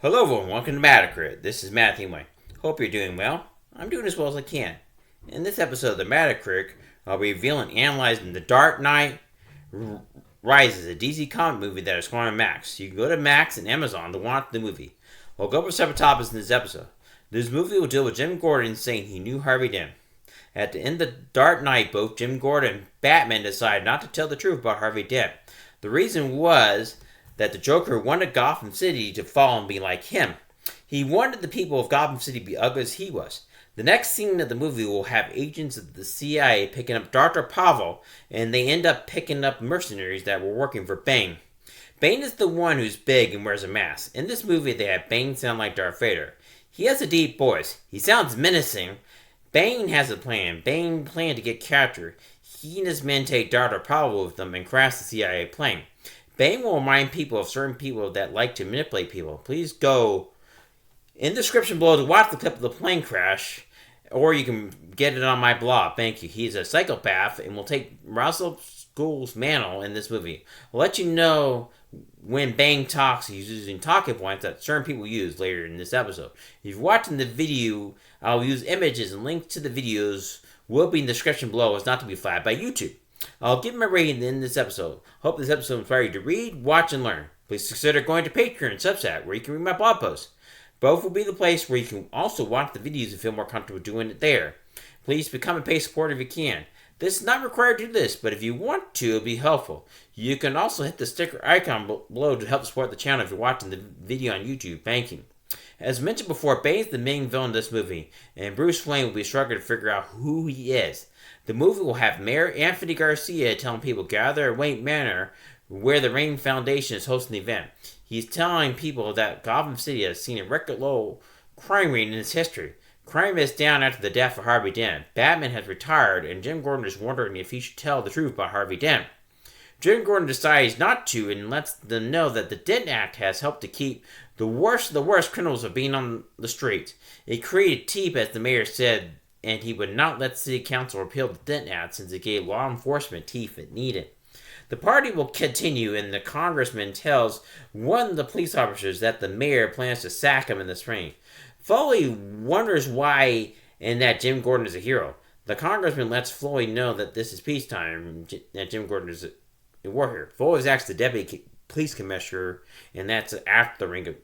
Hello everyone, welcome to Pineterest. This is Matthew Wayne. Hope you're doing well. I'm doing as well as I can. In this episode of the Pineterest, I'll be revealing and analyzing The Dark Knight Rises, a DC comic movie that is going on Max. You can go to Max and Amazon to watch the movie. We'll go over several topics in this episode. This movie will deal with Jim Gordon saying he knew Harvey Dent. At the end of The Dark Knight, both Jim Gordon and Batman decided not to tell the truth about Harvey Dent. The reason was that the Joker wanted Gotham City to fall and be like him. He wanted the people of Gotham City to be ugly as he was. The next scene of the movie will have agents of the CIA picking up Dr. Pavel, and they end up picking up mercenaries that were working for Bane. Bane is the one who's big and wears a mask. In this movie, they have Bane sound like Darth Vader. He has a deep voice. He sounds menacing. Bane has a plan. Bane planned to get captured. He and his men take Dr. Pavel with them and crash the CIA plane. Bane will remind people of certain people that like to manipulate people. Please go in the description below to watch the clip of the plane crash, or you can get it on my blog. Thank you. He's a psychopath and will take Russell School's mantle in this movie. I'll let you know when Bane talks, he's using talking points that certain people use later in this episode. If you're watching the video, I'll use images and links to the videos will be in the description below. It's not to be flagged by YouTube. I'll give him a rating in this episode. Hope this episode inspires you to read, watch, and learn. Please consider going to Patreon and Substack, where you can read my blog posts. Both will be the place where you can also watch the videos and feel more comfortable doing it there. Please become a paid supporter if you can. This is not required to do this, but if you want to, it'll be helpful. You can also hit the sticker icon below to help support the channel if you're watching the video on YouTube. Thank you. As mentioned before, Bane's the main villain in this movie, and Bruce Wayne will be struggling to figure out who he is. The movie will have Mayor Anthony Garcia telling people gather at Wayne Manor, where the Rain Foundation is hosting the event. He's telling people that Gotham City has seen a record low crime rate in its history. Crime is down after the death of Harvey Dent. Batman has retired, and Jim Gordon is wondering if he should tell the truth about Harvey Dent. Jim Gordon decides not to and lets them know that the Dent Act has helped to keep the worst of the worst criminals from being on the streets. It created teeth, as the mayor said, and he would not let City Council repeal the Dent Act since it gave law enforcement teeth it needed. The party will continue, and the congressman tells one of the police officers that the mayor plans to sack him in the spring. Foley wonders why and that Jim Gordon is a hero. The congressman lets Floyd know that this is peacetime and that Jim Gordon is a warrior. Foley asks the deputy police commissioner, and that's after the ring of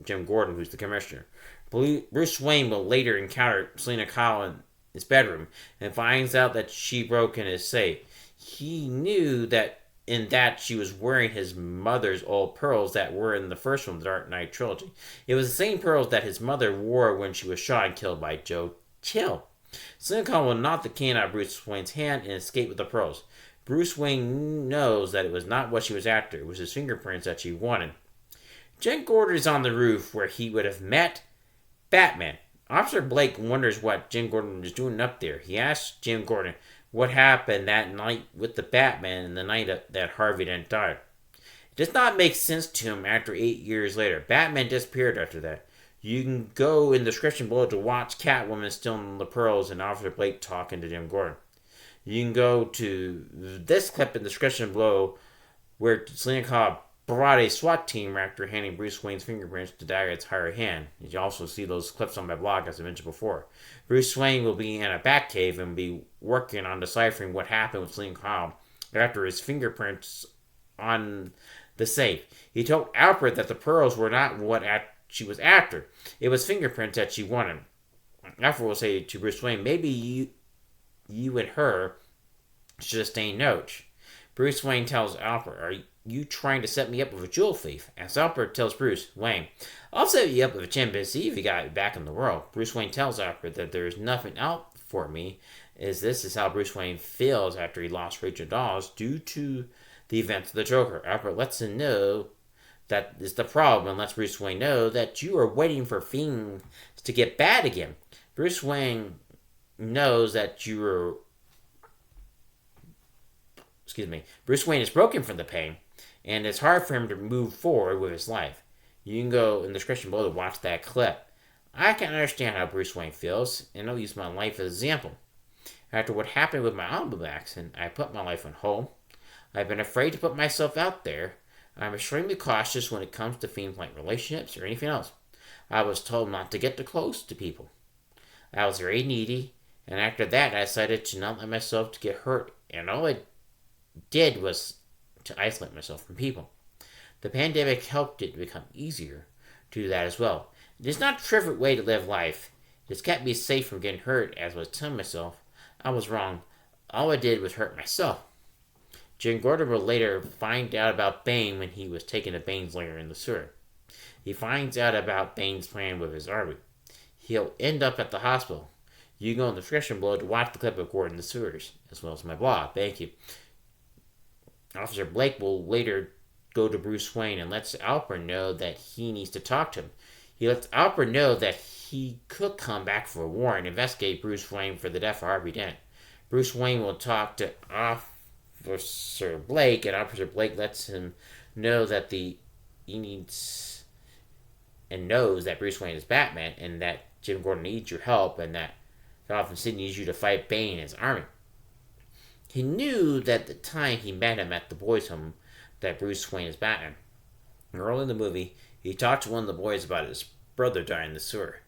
Jim Gordon, who's the commissioner. Bruce Wayne will later encounter Selina Kyle in his bedroom and finds out that she broke in his safe. He knew that she was wearing his mother's old pearls that were in the first one of the Dark Knight trilogy. It was the same pearls that his mother wore when she was shot and killed by Joe Chill. Selina Kyle will knock the cane out of Bruce Wayne's hand and escape with the pearls. Bruce Wayne knows that it was not what she was after. It was his fingerprints that she wanted. Jim Gordon is on the roof where he would have met Batman. Officer Blake wonders what Jim Gordon was doing up there. He asks Jim Gordon what happened that night with the Batman and the night that Harvey Dent died. It does not make sense to him after 8 years later. Batman disappeared after that. You can go in the description below to watch Catwoman stealing the pearls and Officer Blake talking to Jim Gordon. You can go to this clip in the description below where Selina Kyle brought a SWAT team after handing Bruce Wayne's fingerprints to Daggett's hired hand. You can also see those clips on my blog, as I mentioned before. Bruce Wayne will be in a Batcave and be working on deciphering what happened with Selina Kyle after his fingerprints on the safe. He told Alfred that the pearls were not what she was after. It was fingerprints that she wanted. Alfred will say to Bruce Wayne, maybe you and her should exchange notes. Bruce Wayne tells Alfred, are you trying to set me up with a jewel thief? As Alfred tells Bruce Wayne, I'll set you up with a chimpanzee if you got it back in the world. Bruce Wayne tells Alfred that there is nothing out for me, as this is how Bruce Wayne feels after he lost Rachel Dawes due to the events of the Joker. Alfred lets him know that is the problem and lets Bruce Wayne know that you are waiting for things to get bad again. Bruce Wayne knows that Bruce Wayne is broken from the pain, and it's hard for him to move forward with his life. You can go in the description below to watch that clip. I can understand how Bruce Wayne feels, and I'll use my life as an example. After what happened with my automobile accident, I put my life on hold. I've been afraid to put myself out there, I'm extremely cautious when it comes to things like relationships or anything else. I was told not to get too close to people. I was very needy, and after that I decided to not let myself to get hurt, and all I did was to isolate myself from people. The pandemic helped it become easier to do that as well. It is not a terrific way to live life. It has kept me safe from getting hurt, as I was telling myself. I was wrong. All I did was hurt myself. Jim Gordon will later find out about Bane when he was taken to Bane's lair in the sewer. He finds out about Bane's plan with his army. He'll end up at the hospital. You can go in the description below to watch the clip of Gordon in the sewers, as well as my blog. Thank you. Officer Blake will later go to Bruce Wayne and lets Alfred know that he needs to talk to him. He lets Alfred know that he could come back for a war and investigate Bruce Wayne for the death of Harvey Dent. Bruce Wayne will talk to Officer Blake, and Officer Blake lets him know that he needs and knows that Bruce Wayne is Batman and that Jim Gordon needs your help and that Gotham City needs you to fight Bane and his army. He knew that at the time he met him at the boys' home that Bruce Wayne is Batman. Early in the movie, he talked to one of the boys about his brother dying in the sewer.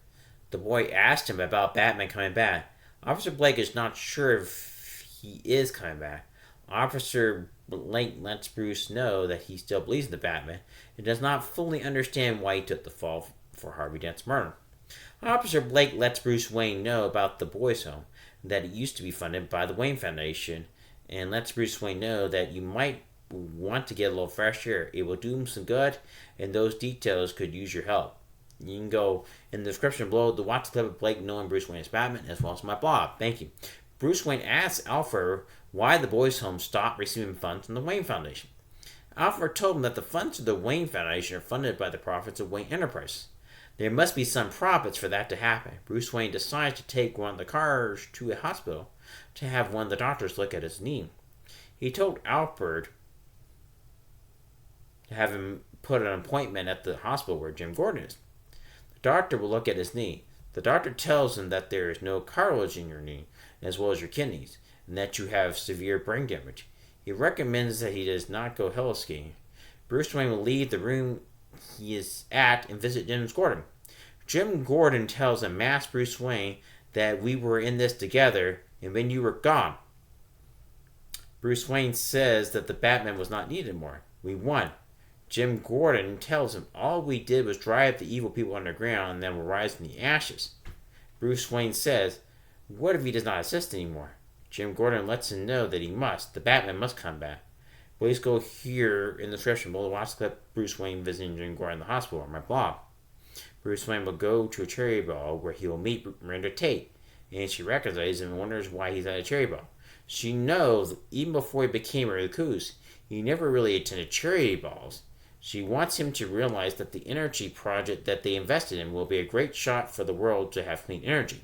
The boy asked him about Batman coming back. Officer Blake is not sure if he is coming back. Officer Blake lets Bruce know that he still believes in the Batman and does not fully understand why he took the fall for Harvey Dent's murder. Officer Blake lets Bruce Wayne know about the boys' home, that it used to be funded by the Wayne Foundation, and lets Bruce Wayne know that you might want to get a little fresh air. It will do him some good, and those details could use your help. You can go in the description below to watch the clip of Blake knowing Bruce Wayne is Batman, as well as my blog. Thank you. Bruce Wayne asks Alfred why the boys' home stopped receiving funds from the Wayne Foundation. Alfred told him that the funds of the Wayne Foundation are funded by the profits of Wayne Enterprises. There must be some profits for that to happen. Bruce Wayne decides to take one of the cars to a hospital to have one of the doctors look at his knee. He told Alfred to have him put an appointment at the hospital where Jim Gordon is. The doctor will look at his knee. The doctor tells him that there is no cartilage in your knee, as well as your kidneys, and that you have severe brain damage. He recommends that he does not go heli-skiing. Bruce Wayne will leave the room he is at and visit Jim Gordon. Jim Gordon tells a masked Bruce Wayne that we were in this together, and when you were gone. Bruce Wayne says that the Batman was not needed anymore. We won. Jim Gordon tells him all we did was drive the evil people underground and then will rise from the ashes. Bruce Wayne says, what if he does not exist anymore? Jim Gordon lets him know that he must. The Batman must come back. Please go here in the description below to watch the clip Bruce Wayne visiting Jim Gordon in the hospital on my blog. Bruce Wayne will go to a charity ball where he will meet Miranda Tate, and she recognizes him and wonders why he's at a charity ball. She knows that even before he became a recluse, he never really attended charity balls. She wants him to realize that the energy project that they invested in will be a great shot for the world to have clean energy.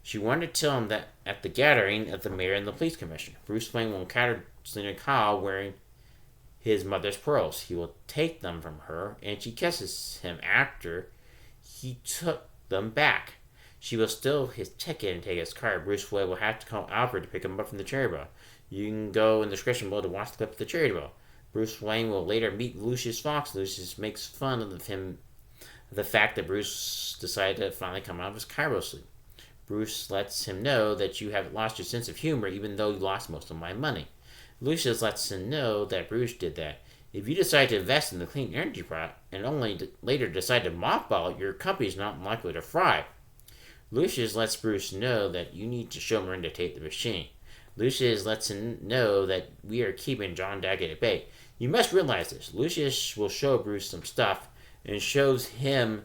She wanted to tell him that at the gathering of the mayor and the police commissioner, Bruce Wayne will encounter Selina Kyle wearing his mother's pearls. He will take them from her, and she kisses him after he took them back. She will steal his ticket and take his car. Bruce Wayne will have to call Alfred to pick him up from the charity ball. You can go in the description below to watch the clip of the charity ball. Bruce Wayne will later meet Lucius Fox. Lucius makes fun of him, the fact that Bruce decided to finally come out of his Cairo sleep. Bruce lets him know that you haven't lost your sense of humor even though you lost most of my money. Lucius lets him know that Bruce did that. If you decide to invest in the clean energy product and only later decide to mothball it, your company is not likely to thrive. Lucius lets Bruce know that you need to show Miranda Tate the machine. Lucius lets him know that we are keeping John Daggett at bay. You must realize this. Lucius will show Bruce some stuff and shows him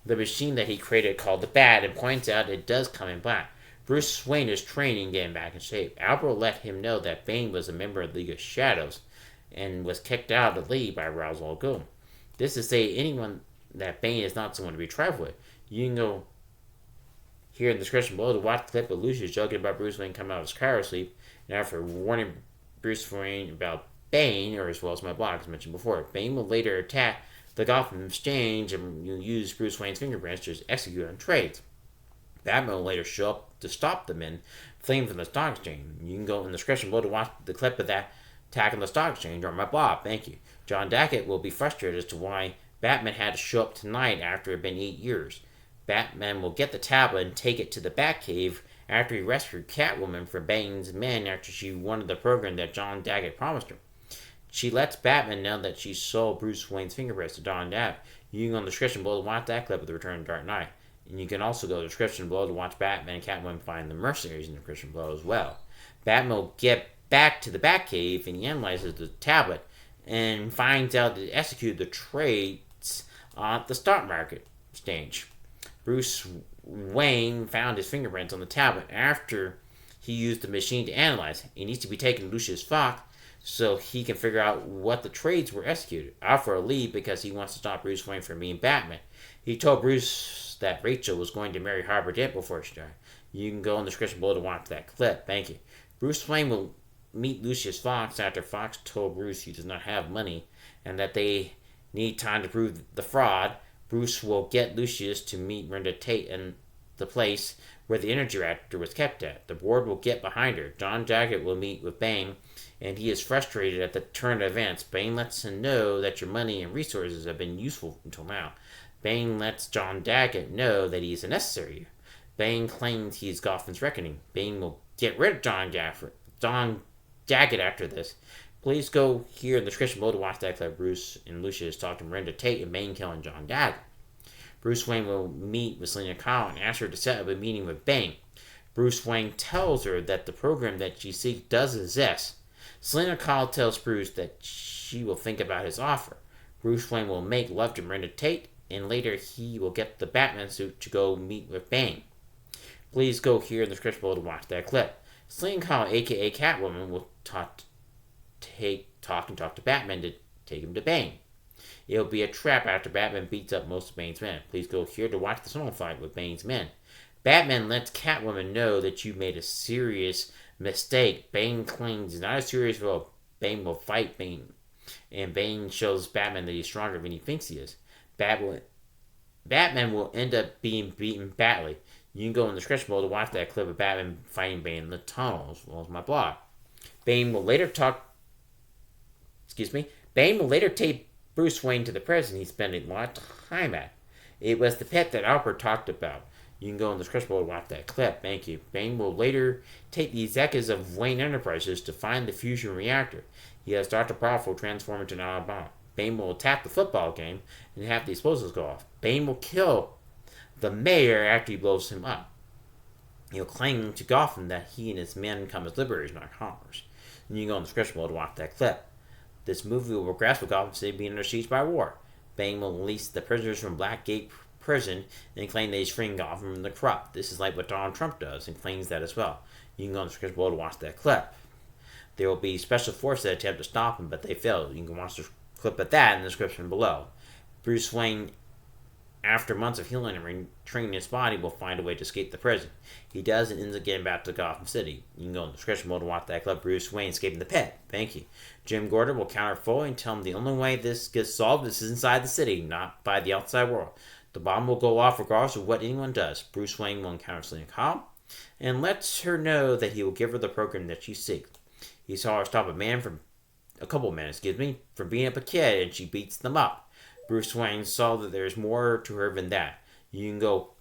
the machine that he created called the Bat and points out it does come in black. Bruce Wayne is training getting back in shape. Albert let him know that Bane was a member of the League of Shadows and was kicked out of the league by Ra's al Ghul. This is to say anyone that Bane is not someone to be trifled with. You can go here in the description below to watch the clip of Lucius joking about Bruce Wayne coming out of his cryo sleep, and after warning Bruce Wayne about Bane, or as well as my blog as mentioned before. Bane will later attack the Gotham Exchange and use Bruce Wayne's fingerprints to execute on trades. Batman will later show up to stop the men fleeing from the stock exchange. You can go in the description below to watch the clip of that attacking the stock exchange on my blog. Thank you. John Daggett will be frustrated as to why Batman had to show up tonight after it had been 8 years. Batman will get the tablet and take it to the Batcave after he rescued Catwoman from Bane's men after she wanted the program that John Daggett promised her. She lets Batman know that she sold Bruce Wayne's fingerprints to John Daggett. You can go in the description below to watch that clip of the Return of Dark Knight. And you can also go to the description below to watch Batman and Catwoman find the mercenaries in the description below as well. Batman will get back to the Batcave and he analyzes the tablet and finds out that it executed the trades on the stock market exchange. Bruce Wayne found his fingerprints on the tablet after he used the machine to analyze. It needs to be taken to Lucius Fox so he can figure out what the trades were executed. Out for a lead because he wants to stop Bruce Wayne from being Batman. He told Bruce that Rachel was going to marry Harper Dent before she died. You can go in the description below to watch that clip. Thank you. Bruce Wayne will meet Lucius Fox after Fox told Bruce he does not have money and that they need time to prove the fraud. Bruce will get Lucius to meet Brenda Tate in the place where the energy reactor was kept at. The board will get behind her. John Daggett will meet with Bane, and he is frustrated at the turn of events. Bane lets him know that your money and resources have been useful until now. Bane lets John Daggett know that he is necessary. Bane claims he is Gotham's reckoning. Bane will get rid of John Daggett after this. Please go here in the description below to watch that clip. Bruce and Lucius talk to Brenda Tate and Bane killing John Daggett. Bruce Wayne will meet with Selina Kyle and ask her to set up a meeting with Bane. Bruce Wayne tells her that the program that she seeks does exist. Selina Kyle tells Bruce that she will think about his offer. Bruce Wayne will make love to Brenda Tate, and later he will get the Batman suit to go meet with Bane. Please go here in the description below to watch that clip. Selina Kyle, aka Catwoman, will talk to Batman to take him to Bane. It'll be a trap after Batman beats up most of Bane's men. Please go here to watch the tunnel fight with Bane's men. Batman lets Catwoman know that you made a serious mistake. Bane claims it's not a serious role. Bane will fight Bane. And Bane shows Batman that he's stronger than he thinks he is. Batman will end up being beaten badly. You can go in the description below to watch that clip of Batman fighting Bane in the tunnel, as well as my blog. Bane will later take Bruce Wayne to the prison he spent a lot of time at. It was the pit that Alfred talked about. You can go in the description below to watch that clip. Thank you. Bane will later take the executives of Wayne Enterprises to find the fusion reactor. He has Dr. Powerful transform into an autobot. Bane will attack the football game and have the explosives go off. Bane will kill the mayor after he blows him up. He'll claim to Gotham that he and his men come as liberators, not conquerors. And you can go in the description below to watch that clip. This movie will progress with Gotham City being under siege by war. Bane will release the prisoners from Blackgate Prison and claim that he's freeing Gotham from the corrupt. This is like what Donald Trump does and claims that as well. You can go on the description below to watch that clip. There will be special forces that attempt to stop him, but they failed. You can watch the clip of that in the description below. Bruce Wayne, after months of healing and retraining his body, will find a way to escape the prison. He does and ends up getting back to Gotham City. You can go in the description below to watch that clip. Bruce Wayne escaping the pit. Thank you. Jim Gordon will counter Foley and tell him the only way this gets solved is inside the city, not by the outside world. The bomb will go off regardless of what anyone does. Bruce Wayne will encounter Selina Kyle and lets her know that he will give her the program that she seeks. He saw her stop a couple of men, from beating up a kid, and she beats them up. Bruce Wayne saw that there is more to her than that. You can go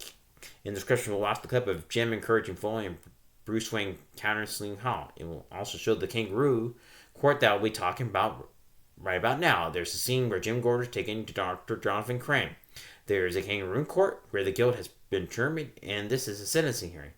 in the description. We'll watch the clip of Jim encouraging Foley and Bruce Wayne countering Selina Kyle. It will also show the kangaroo court that we'll be talking about right about now. There's a scene where Jim Gordon is taken to Dr. Jonathan Crane. There is a kangaroo court where the guilt has been determined, and this is a sentencing hearing.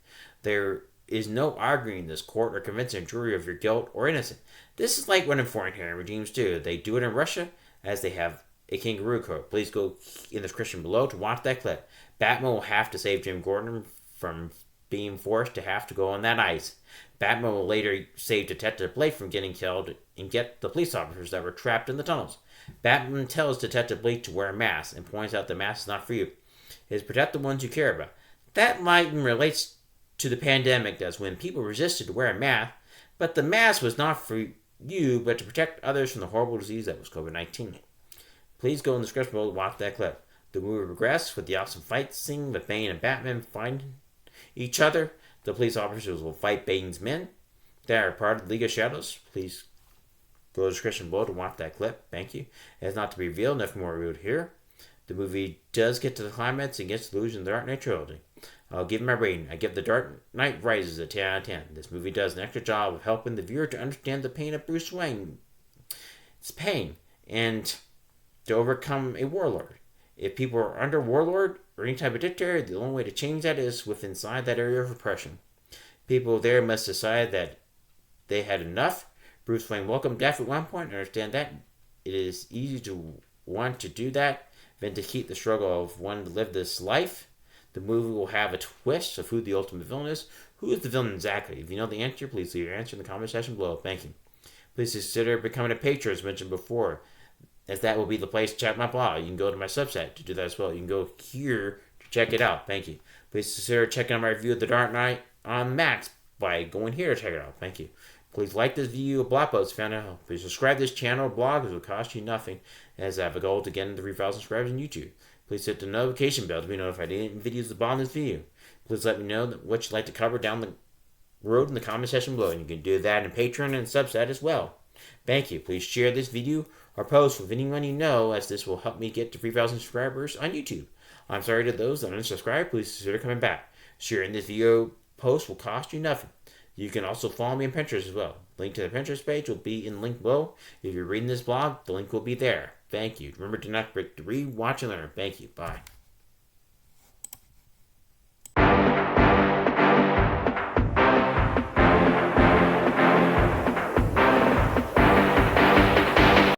There is no arguing in this court or convincing a jury of your guilt or innocence. This is like what in foreign hearing regimes do. They do it in Russia as they have a kangaroo court. Please go in the description below to watch that clip. Batman will have to save Jim Gordon from being forced to have to go on that ice. Batman will later save Detective Blake from getting killed and get the police officers that were trapped in the tunnels. Batman tells Detective Blake to wear a mask and points out the mask is not for you. It is to protect the ones you care about. That might relates to the pandemic as when people resisted to wear a mask, but the mask was not for you, but to protect others from the horrible disease that was COVID-19. Please go in the description below to watch that clip. The movie progresses with the awesome fight scene with Bane and Batman finding each other. The police officers will fight Bane's men that are part of the League of Shadows. Please Go to the description below to watch that clip. Thank you. It is not to be revealed, nothing more revealed here. The movie does get to the climax and gets to the illusion of the Dark Knight trilogy. I'll give my rating. I give The Dark Knight Rises a 10 out of 10. This movie does an extra job of helping the viewer to understand the pain of Bruce Wayne. It's pain. And to overcome a warlord. If people are under warlord or any type of dictator, the only way to change that is within inside that area of oppression. People there must decide that they had enough. Bruce Wayne welcomed death at one point and understand that it is easy to want to do that than to keep the struggle of wanting to live this life. The movie will have a twist of who the ultimate villain is. Who is the villain exactly? If you know the answer, please leave your answer in the comment section below. Thank you. Please consider becoming a patron, as mentioned before, as that will be the place to check my blog. You can go to my Substack to do that as well. You can go here to check it out. Thank you. Please consider checking out my review of The Dark Knight on Max by going here to check it out. Thank you. Please like this video of blog posts found out. Please subscribe to this channel or blog, as it will cost you nothing, as I have a goal to get into 3,000 subscribers on YouTube. Please hit the notification bell to be notified of any videos that bottom this video. Please let me know what you'd like to cover down the road in the comment section below, and you can do that in Patreon and Substack as well. Thank you. Please share this video or post with anyone you know, as this will help me get to 3,000 subscribers on YouTube. I'm sorry to those that unsubscribe. Please consider coming back. Sharing this video post will cost you nothing. You can also follow me on Pinterest as well. Link to the Pinterest page will be in the link below. If you're reading this blog, the link will be there. Thank you. Remember to not break the read, watch, and learn. Thank you. Bye.